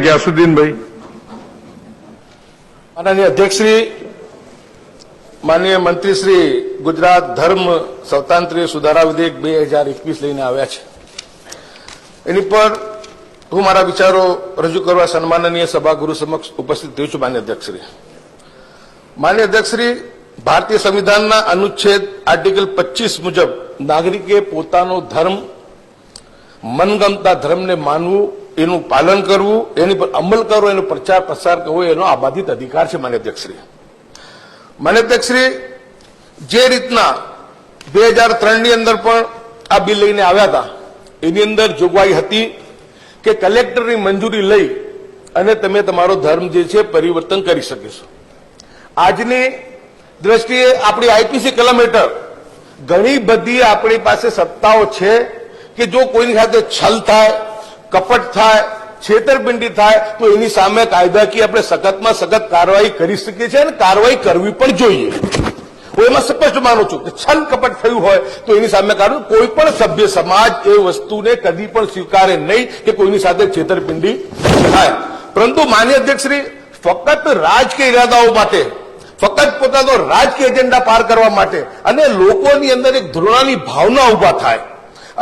ग्यासुद्दीन भाई। माननीय अध्यक्ष श्री, माननीय मंत्री श्री गुजरात धर्म स्वतंत्र सुधारा विधेयक 2021 લઈને આવ્યા છે। એની પર હું મારા વિચારો રજૂ કરવા સન્માનનીય સભાગૃહ સમક્ષ ઉપસ્થિત થયો છું। માનનીય અધ્યક્ષ શ્રી, ભારતીય સંવિધાનના અનુચ્છેદ આર્ટિકલ 25 મુજબ નાગરિકે પોતાનો ધર્મ, મનગમતા ધર્મને માનવું, એનું પાલન કરવું, એની પર અમલ કરવો, એનો પ્રચાર પ્રસાર કરવો એનો આબાધિત અધિકાર છે। માન્ય અધ્યક્ષશ્રી, જે રીતના 2003 ની અંદર પણ આ બિલ લઈને આવ્યા હતા, એની અંદર જોગવાઈ હતી કે કલેક્ટરની મંજૂરી લઈ અને તમે તમારો ધર્મ જે છે પરિવર્તન કરી શકીશો। આજની દ્રષ્ટિએ આપણી આઈપીસી કલમ હેઠળ ઘણી બધી આપણી પાસે સત્તાઓ છે કે જો કોઈની સાથે છલ થાય, કપટ થાય, છેતરપિંડી થાય તો એની સામે કાયદાકીય આપણે સખતમાં સખત કાર્યવાહી કરી શકીએ છીએ અને કાર્યવાહી કરવી પણ જોઈએ। હું એમાં સ્પષ્ટ માનું છું કે છલ કપટ થયું હોય તો એની સામે કાર્યવાહી, કોઈ પણ સભ્ય સમાજ એ વસ્તુને કદી પણ સ્વીકારે નહીં કે કોઈની સાથે છેતરપિંડી થાય। પરંતુ માન્ય અધ્યક્ષશ્રી, ફક્ત રાજકીય ઇરાદાઓ માટે, ફક્ત પોતાનો રાજકીય એજન્ડા પાર કરવા માટે અને લોકોની અંદર એક ધૃણાની ભાવના ઉભા થાય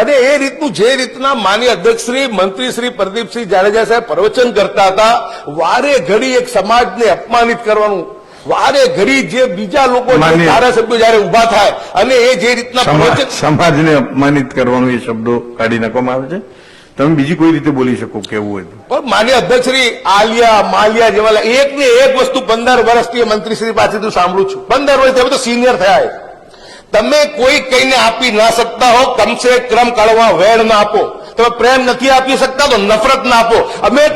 અને એ રીતનું જે રીતના માનનીય અધ્યક્ષશ્રી મંત્રી શ્રી પ્રદીપસિંહ જાડેજા સાહેબ પ્રવચન કરતા હતા, વારે ઘડી એક સમાજને અપમાનિત કરવાનું, વારે ઘડી જે બીજા લોકો ધારાસભ્યો જયારે ઉભા થાય અને એ જે રીતના સમાજને અપમાનિત કરવાનું એ શબ્દો કાઢી નાખવામાં આવે છે। તમે બીજી કોઈ રીતે બોલી શકો કેવું હોય પણ માન્ય અધ્યક્ષશ્રી, આલિયા માલિયા જેવા એક ને એક વસ્તુ 15 વર્ષથી મંત્રીશ્રી પાસેથી સાંભળું છું। 15 વર્ષથી હવે તો સિનિયર થયા। તમે કોઈ કઈને આપી ના શકતા હો, કમસે કમ કળવા વેણ ના આપો। તમે પ્રેમ નથી આપી શકતા તો નફરત ના આપો।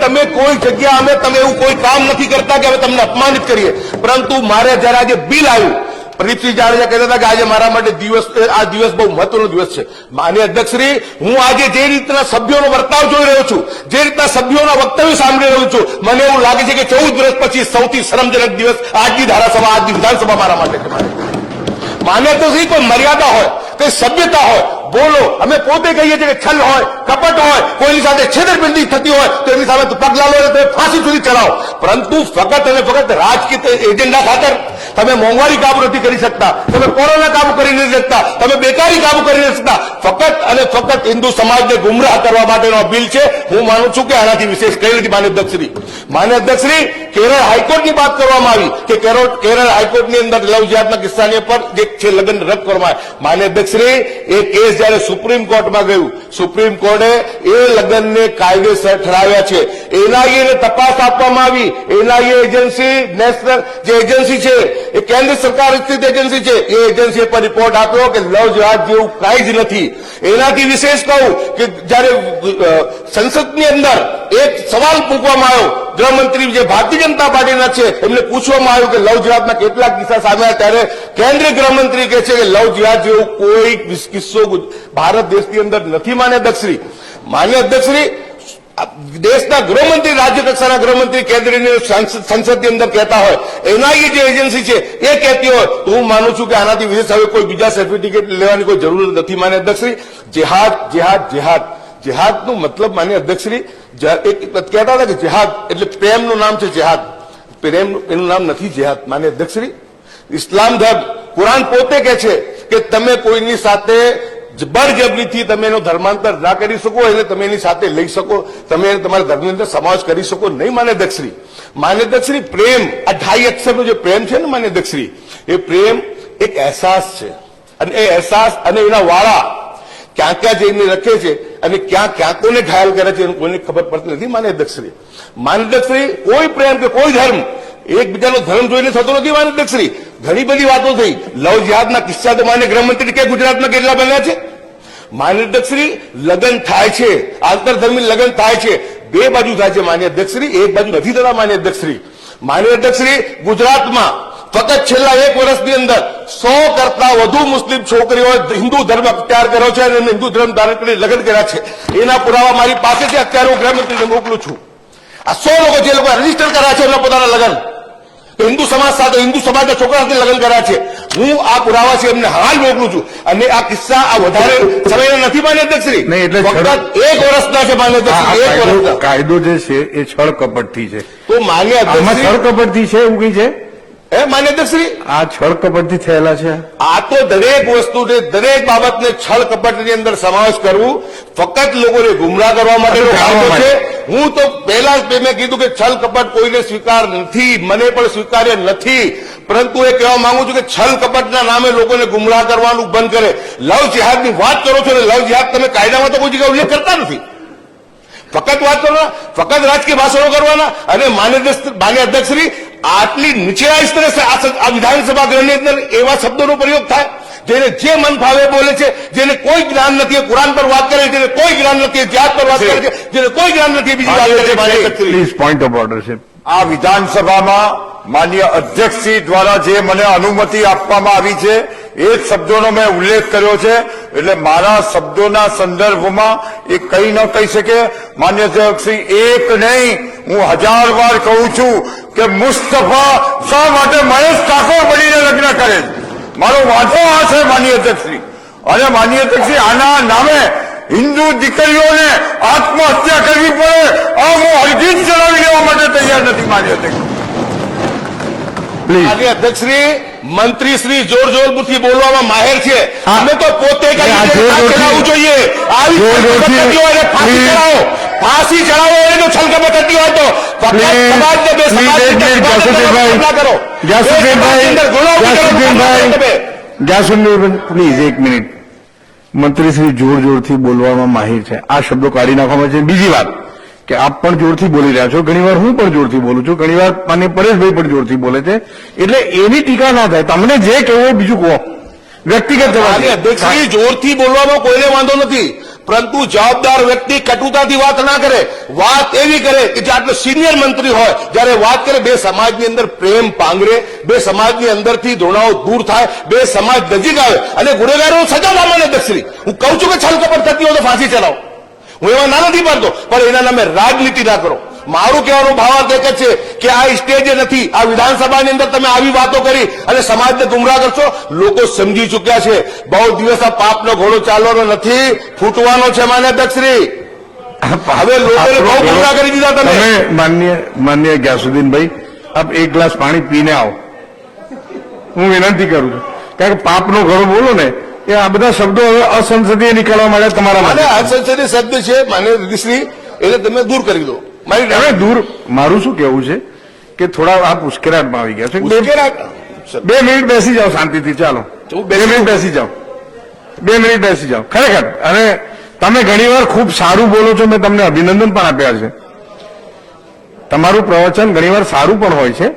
તમે કોઈ જગ્યા તમે એવું કોઈ કામ નથી કરતા કે અમે તમને અપમાનિત કરીએ। પરંતુ મારે જયારે આજે બિલ આવ્યું, પ્રદીપસિંહ જાડેજા કહેતા હતા કે આજે મારા માટે આ દિવસ બહુ મહત્વનો દિવસ છે। માન્ય અધ્યક્ષશ્રી, હું આજે જે રીતના સભ્યોનો વર્તાવ જોઈ રહ્યો છું, જે રીતના સભ્યોના વક્તવ્ય સાંભળી રહ્યો છું, મને એવું લાગે છે કે 14 વર્ષ પછી સૌથી શરમજનક દિવસ આજની ધારાસભા, આજની વિધાનસભા મારા માટે છે। માન્ય અધ્યક્ષશ્રી, કોઈ મર્યાદા હોય, કોઈ સભ્યતા હોય, બોલો। અમે પોતે કહીએ છીએ કે છલ હોય, કપટ હોય, કોઈની સાથે છેતરપિંડી થતી હોય તો એની સામે પગલા લો, તમે ફાંસી સુધી ચડાવો। પરંતુ ફક્ત અને ફક્ત રાજકીય એજન્ડા ખાતર તમે મોંઘવારી કાબુ નથી કરી શકતા, તમે કોરોના કાબુ કરી નથી શકતા, તમે બેકારી કાબુ કરી નથી શકતા। ફક્ત અને ફક્ત હિન્દુ સમાજને ગુમરાહ કરવા માટેનો બિલ છે। હું માનું છું કે આનાથી વિશેષ કઈ નથી। માન્ય અધ્યક્ષશ્રી, કેરળ હાઈકોર્ટની વાત કરવામાં આવી કે કેરળ હાઈકોર્ટની અંદર લવ જિહાદના કિસ્સાની પર જે છે લગ્ન રદ કરવામાં આવ્યા। માન્ય અધ્યક્ષશ્રી, એ કેસ જયારે સુપ્રીમ કોર્ટમાં ગયું, સુપ્રીમ કોર્ટે એ લગ્નને કાયદેસર ઠરાવ્યા છે। એનઆઈએ ને તપાસ આપવામાં આવી। એનઆઈએ એજન્સી, નેશનલ જે એજન્સી છે એ કેન્દ્ર સરકાર સ્થિત એજન્સી છે, એ એજન્સીએ પર રિપોર્ટ આપ્યો કે લવ જિહાદ જેવું કાંઈ જ નથી। એનાથી વિશેષ કહું કે જયારે સંસદની અંદર એક સવાલ મૂકવામાં આવ્યો, ગૃહમંત્રી જે ભારતીય જનતા પાર્ટીના છે એમને પૂછવામાં આવ્યું કે લવ જિહાદના કેટલા કિસ્સા સામે આવ્યા, ત્યારે કેન્દ્રીય ગૃહમંત્રી કહે છે કે લવ જિહાદ જેવું કોઈ કિસ્સો ભારત દેશની અંદર નથી। માન્ય અધ્યક્ષશ્રી, દેશના ગૃહમંત્રી, રાજ્ય કક્ષાના ગૃહમંત્રી કેન્દ્રની સંસદની અંદર કહેતા હોય, એનઆઈએ જે એજન્સી છે એ કહેતી હોય તો હું માનું છું કે આનાથી વિશેષ હવે કોઈ બીજા સર્ટિફિકેટ લેવાની કોઈ જરૂર નથી। માન્ય અધ્યક્ષશ્રી, જેહાદનું મતલબ માન્ય અધ્યક્ષશ્રી, કહેતા હતા કે જેહાદ એટલે પ્રેમનું નામ છે જેહાદ, પ્રેમ એનું નામ નથી જેહાદ। માન્ય અધ્યક્ષશ્રી, ઇસ્લામ ધર્મ, કુરાન પોતે કહે છે કે તમે કોઈની સાથે બળજબરીથી તમે એનો ધર્માંતર ના કરી શકો, એટલે તમે એની સાથે લઈ શકો, તમે તમારા ધર્મની અંદર સમાવેશ કરી શકો નહીં। માન્ય અધ્યક્ષશ્રી, પ્રેમ, આ 2.5 અક્ષરનો જે પ્રેમ છે ને માન્ય અધ્યક્ષશ્રી, એ પ્રેમ એક અહેસાસ છે અને એ અહેસાસ અને એના વાળા ક્યાં ક્યાં જઈને રખે છે અને ક્યાં કોને ઘાયલ કરે છે કોઈને ખબર પડતી નથી। માન્ય અધ્યક્ષશ્રી, કોઈ પ્રેમ કે કોઈ ધર્મ એકબીજાનો ધર્મ જોઈને થતો નથી। માન્ય અધ્યક્ષશ્રી, ઘણી બધી વાતો થઈ, લવ જિહાદના કિસ્સા તો માન્ય ગૃહમંત્રી કે ગુજરાતમાં કેટલા બન્યા છે। માન્ય અધ્યક્ષશ્રી, લગ્ન થાય છે, આંતરધર્મી લગ્ન થાય છે, બે બાજુ થાય છે। માન્ય અધ્યક્ષશ્રી, એક બાજુ નથી થતા। માન્ય અધ્યક્ષશ્રી, ગુજરાતમાં ફક્ત છેલ્લા 1 વર્ષની અંદર 100 કરતા વધુ મુસ્લિમ છોકરીઓએ હિન્દુ ધર્મ અખ્તિયાર કર્યો છે અને હિન્દુ ધર્મ ધારણ કરીને લગ્ન કર્યા છે। એના પુરાવા મારી પાસે છે, અત્યારે હું ગૃહમંત્રીને મોકલું છું। આ 100 લોકો જે લોકો રજીસ્ટર કર્યા છે એમના પોતાના લગ્ન હિન્દુ સમાજ સાથે, હિન્દુ સમાજના છોકરા સાથે લગ્ન કર્યા છે। હું આ પુરાવા છે એમને હાલ મોકલું છું, અને આ કિસ્સા આ વધારે સમયના નથી માન્ય અધ્યક્ષશ્રી, નહીં, એટલે ફક્ત 1 વર્ષના છે માન્ય અધ્યક્ષશ્રી, 1 વર્ષના. કાયદો જે છે એ છળ કપટથી છે. તો માન્ય આમાં છળ અધ્યક્ષશ્રી, કપટથી છે એવું કઈ છે? માન્ય અધ્યક્ષશ્રી, આ છળ કપટથી થયેલા છે. આ તો દરેક વસ્તુને દરેક બાબતને છળ કપટની અંદર સમાવેશ કરવું ફક્ત લોકોને ગુમરાહ કરવા માટેનો કાયદો છે. હું તો પહેલા જ મેં કીધું કે છલ કપટ કોઈને સ્વીકાર નથી, મને પણ સ્વીકાર્ય નથી, પરંતુ એ કહેવા માંગુ છું કે છલ કપટના નામે લોકોને ગુમરાહ કરવાનું બંધ કરે. લવ જિહાદની વાત કરો છો ને લવ જિહાદ તમે કાયદામાં તો કોઈ જગ્યાએ ઉલ્લેખ કરતા નથી. ફક્ત વાત કરવાના, ફક્ત રાજકીય ભાષણો કરવાના, અને માન્ય અધ્યક્ષશ્રી આટલી નીચેના સ્તરે આ વિધાનસભા ગૃહની અંદર એવા શબ્દોનો પ્રયોગ થાય જેને જે મન ફાવે બોલે છે, જેને કોઈ જ્ઞાન નથી, કુરાન પર વાત કરે છે, જેને કોઈ જ્ઞાન નથી, જિહાદ પર વાત કરે છે, જેને કોઈ જ્ઞાન નથી, બીજી વાત કરે છે. માન્ય અધ્યક્ષશ્રી, પ્લીઝ પોઈન્ટ ઓફ ઓર્ડર છે. આ વિધાનસભામાં માન્ય અધ્યક્ષશ્રી દ્વારા જે મને અનુમતિ આપવામાં આવી છે એ જ શબ્દોનો મેં ઉલ્લેખ કર્યો છે, એટલે મારા શબ્દોના સંદર્ભમાં એ કઈ ન કહી શકે. માન્ય અધ્યક્ષશ્રી, એક નહીં હું 1000 વાર કહું છું કે મુસ્તફા શા માટે મહેશ ઠાકોર બનીને લગ્ન કરે છે. મારો વાંધો આ છે માન્ય અધ્યક્ષશ્રી. અને માન્ય અધ્યક્ષશ્રી, આના નામે હિન્દુ દીકરીઓને આત્મહત્યા કરવી પડે આ હું હરગીજ ચલાવી લેવા માટે તૈયાર નથી. માન્ય અધ્યક્ષ, પ્લીઝ. માન્ય અધ્યક્ષશ્રી, મંત્રી શ્રી જોર જોરથી બોલવામાં માહેર છે. અમે તો પોતે ચલાવવું જોઈએ. આવી થતી હોય ફાંસી ચડાવો, ફાંસી ચડાવો. એને જો છલકપટ થતી હોય તો સમાજને બે સમાજ કરો. જાસુદીનભાઈ પ્લીઝ એક મિનિટ. મંત્રીશ્રી જોર જોરથી બોલવામાં માહિર છે, આ શબ્દો કાઢી નાખવામાં છે. બીજી વાત કે આપ પણ જોરથી બોલી રહ્યા છો, ઘણીવાર હું પણ જોરથી બોલું છું, ઘણીવાર માન્ય પરેશભાઈ પણ જોરથી બોલે છે, એટલે એની ટીકા ના થાય. તમને જે કહેવું બીજું કહો, વ્યક્તિગત જવાબ. અધ્યક્ષશ્રી, જોરથી બોલવામાં કોઈને વાંધો નથી, પરંતુ જવાબદાર વ્યક્તિ કટુતાથી વાત ના કરે. વાત એવી કરે કે જે આટલો સિનિયર મંત્રી હોય જ્યારે વાત કરે, બે સમાજની અંદર પ્રેમ પાંગરે, બે સમાજની અંદરથી ધોરણાઓ દૂર થાય, બે સમાજ નજીક આવે અને ગુનેગારો સજા માન્ય અધ્યક્ષશ્રી. હું કહું છું કે છલકપટ થતી હોય તો ફાંસી ચલાવો, હું એવા ના નથી પાડતો, પણ એના નામે રાજનીતિ ના કરો. મારું કહેવાનો ભાવાર્થ એક જ છે કે આ સ્ટેજ નથી, આ વિધાનસભાની અંદર તમે આવી વાતો કરી અને સમાજને ગુમરાહ કરશો. લોકો સમજી ચૂક્યા છે, બહુ દિવસ આ પાપનો ઘોડો ચાલવાનો નથી, ફૂટવાનો છે માન્ય અધ્યક્ષશ્રી. હવે લોકોને બહુ ગુમરાહ કરી દીધા તમે. માન્ય ગ્યાસુદ્દીનભાઈ, આપ એક ગ્લાસ પાણી પીને આવો, હું વિનંતી કરું છું. કારણ કે પાપનો ઘોડો બોલો ને એ આ બધા શબ્દો હવે અસંસદીય નીકળવા માટે તમારા અને અસંસદીય શબ્દ છે માન્ય દીદીશ્રી, એટલે તમે દૂર કરી દો. હવે દૂર મારું શું કેવું છે કે થોડા આપ ઉશ્કેરાટમાં આવી ગયા છે. 2 મિનિટ બેસી જાઓ શાંતિથી. ચાલો 2 મિનિટ બેસી જાઓ, 2 મિનિટ બેસી જાઓ. ખરેખર, અને તમે ઘણીવાર ખૂબ સારું બોલો છો, મેં તમને અભિનંદન પણ આપ્યા છે. તમારું પ્રવચન ઘણીવાર સારું પણ હોય છે.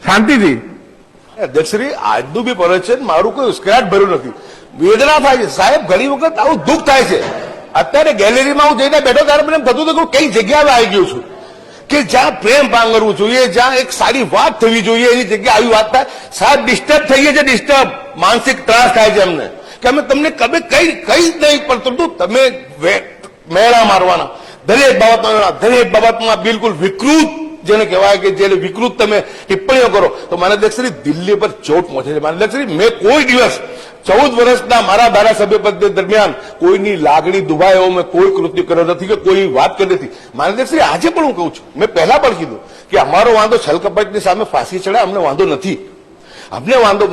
શાંતિથી. અધ્યક્ષશ્રી, આજનું બી પ્રવચન મારું કોઈ ઉશ્કેરાટ ભર્યું નથી. વેદના થાય છે સાહેબ, ઘણી વખત આવું દુઃખ થાય છે. અત્યારે ગેલેરીમાં હું જઈને બેઠો ત્યારે મને થતું હતું કે કઈ જગ્યાએ આવી ગયું છું કે જ્યાં પ્રેમ પાંગરવું જોઈએ, જ્યાં એક સારી વાત થવી જોઈએ, એની જગ્યાએ આવી વાત થાય. સાહેબ ડિસ્ટર્બ થઈએ છે, ડિસ્ટર્બ માનસિક ત્રાસ થાય છે અમને કે અમે તમને કઈ નહીં પડતું, તમે મેળા મારવાના દરેક બાબતમાં બિલકુલ વિકૃત, જેને કહેવાય કે જેને વિકૃત તમે ટિપ્પણીઓ કરો તો માન્ય અધ્યક્ષશ્રી દિલ્હી પર ચોટ પહોંચે છે. માન્ય અધ્યક્ષશ્રી, મેં કોઈ દિવસ 14 વર્ષના મારા ધારાસભ્ય પદ દરમિયાન કોઈની લાગણી દુભાય એવો મેં કોઈ કૃત્ય કર્યો નથી કે કોઈ વાત કરી નથી. માન્ય અધ્યક્ષશ્રી, આજે પણ હું કહું છું, મેં પહેલા પણ કીધું કે અમારો વાંધો છલકપટની સામે ફાંસી ચડે અમને વાંધો નથી. અમને વાંધો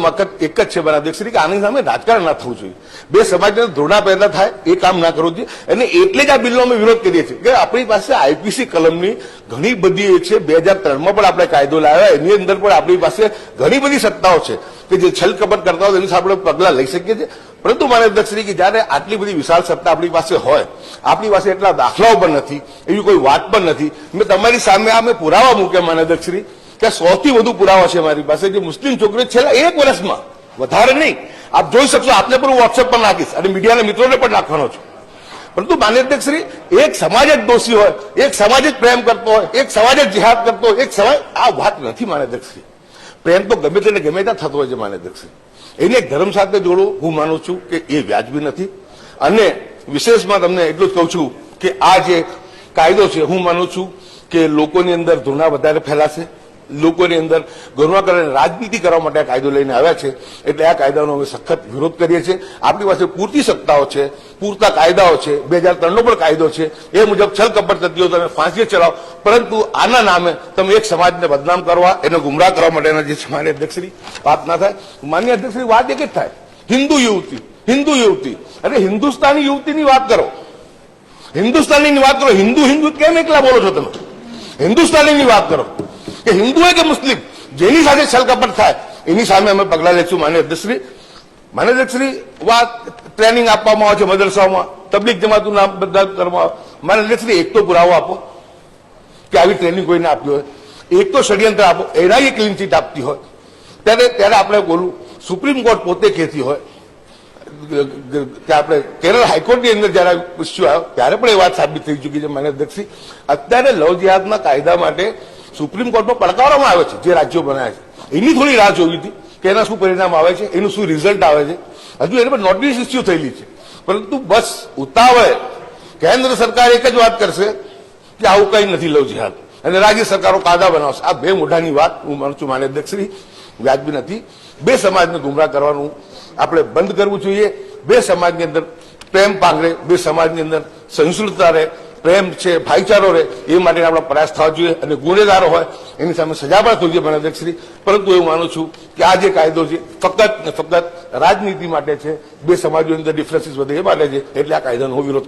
એક જ છે માન્ય અધ્યક્ષશ્રી કે આની સામે રાજકારણ ના થવું જોઈએ, બે સમાજને ધોરણા પેદા થાય એ કામ ના કરવું જોઈએ. અને એટલે જ આ બિલનો અમે વિરોધ કરીએ છીએ કે આપણી પાસે આઈપીસી કલમની ઘણી બધી એ છે. 2003માં પણ આપણે કાયદો લાવ્યા, એની અંદર પણ આપણી પાસે ઘણી બધી સત્તાઓ છે કે જે છલકપટ કરતા હોય એની આપણે પગલાં લઈ શકીએ છીએ. પરંતુ માન્ય અધ્યક્ષશ્રી, કે જયારે આટલી બધી વિશાળ સત્તા આપણી પાસે હોય, આપણી પાસે એટલા દાખલાઓ પણ નથી, એવી કોઈ વાત પણ નથી. મેં તમારી સામે આ મેં પુરાવા મૂક્યા માન્ય અધ્યક્ષશ્રી કે 100થી વધુ પુરાવા છે મારી પાસે, જે મુસ્લિમ છોકરીઓ છેલ્લા 1 વર્ષમાં, વધારે નહીં, આપ જોઈ શકશો. આપને પણ હું વોટ્સએપ પર નાખીશ અને મીડિયાના મિત્રોને પણ નાખવાનો છું. પરંતુ માન્ય અધ્યક્ષશ્રી, એક સમાજ જ દોષી હોય, એક સમાજ જ પ્રેમ કરતો હોય, એક સમાજ જ જિહાદ કરતો હોય, એક સમાજ, આ વાત નથી માન્ય અધ્યક્ષશ્રી. પ્રેમ તો ગમે તેને ગમે ત્યાં થતો હોય છે માન્ય અધ્યક્ષશ્રી. એને એક ધર્મ સાથે જોડો, હું માનું છું કે એ વ્યાજબી નથી. અને વિશેષમાં તમને એટલું જ કહું છું કે આ જે કાયદો છે, હું માનું છું કે લોકોની અંદર ધૃણા વધારે ફેલાશે, લોકોની અંદર ગરુણા કરીને રાજનીતિ કરવા માટે આ કાયદો લઈને આવ્યા છે. એટલે આ કાયદાનો અમે સખત વિરોધ કરીએ છીએ. આપણી પાસે પૂરતી સત્તાઓ છે, પૂરતા કાયદાઓ છે, 2003નો પણ કાયદો છે, એ મુજબ છલ કપટ થતી હોય તમે ફાંસીએ ચલાવો, પરંતુ આના નામે તમે એક સમાજને બદનામ કરવા, એને ગુમરાહ કરવા માટેના જે માન્ય અધ્યક્ષશ્રી વાત ના થાય. માન્ય અધ્યક્ષશ્રી વાત એક જ થાય, હિન્દુ યુવતી, અરે હિન્દુસ્તાની યુવતીની વાત કરો, હિન્દુસ્તાનીની વાત કરો. હિન્દુ કેમ એકલા બોલો છો તમે? હિન્દુસ્તાનીની વાત કરો કે હિન્દુ હોય કે મુસ્લિમ, જેની સાથે છલકપટ થાય એની સામે અમે પગલાં લઈશું. માન્ય અધ્યક્ષશ્રી વાત ટ્રેનિંગ આપવામાં આવે છે મદરસાઓમાં, તબલીગ જમાતનું નામ બધા કરવામાં આવે. માન્ય અધ્યક્ષશ્રી એક તો પુરાવો આપો કે આવી ટ્રેનિંગ કોઈને આપી હોય, એક તો ષડયંત્ર આપો, એના એ ક્લીન ચીટ આપતી હોય ત્યારે આપણે બોલું. સુપ્રીમ કોર્ટ પોતે કહેતી હોય કે આપણે કેરળ હાઈકોર્ટની અંદર જયારે ઇસ્યુ આવ્યો ત્યારે પણ એ વાત સાબિત થઈ ચૂકી છે. માન્ય અધ્યક્ષશ્રી, અત્યારે લવ જિહાદના કાયદા માટે સુપ્રીમ કોર્ટમાં પડકારવામાં આવે છે જે રાજ્યો બનાવ્યા છે, એની થોડી રાહ જોઈ હતી કે એના શું પરિણામ આવે છે, એનું શું રિઝલ્ટ આવે છે. હજુ એને પર નોટિસ ઇસ્યુ થયેલી છે, પરંતુ બસ ઉતાવળે કેન્દ્ર સરકાર એક જ વાત કરશે કે આવું કંઈ નથી લવ જિહાદ, અને રાજ્ય સરકારો કાયદા બનાવશે. આ બે મોઢાની વાત હું માનું છું માન્ય અધ્યક્ષશ્રી વ્યાજબી નથી. બે સમાજને ગુમરાહ કરવાનું આપણે બંધ કરવું જોઈએ. બે સમાજની અંદર પ્રેમ પાંગરે, બે સમાજની અંદર સહિષ્ણુતા રહે, પ્રેમ છે, ભાઈચારો રહે, એ માટે આપણા પ્રયાસ થવા જોઈએ. અને ગુનેગારો હોય એની સામે સજા પણ થવી જોઈએ માન્ય અધ્યક્ષશ્રી. પરંતુ એવું માનું છું કે આ જે કાયદો છે ફક્ત ને ફક્ત રાજનીતિ માટે છે, બે સમાજોની અંદર ડિફરન્સીસ વધે એ માટે છે. એટલે આ કાયદાનો હું વિરોધ કરું.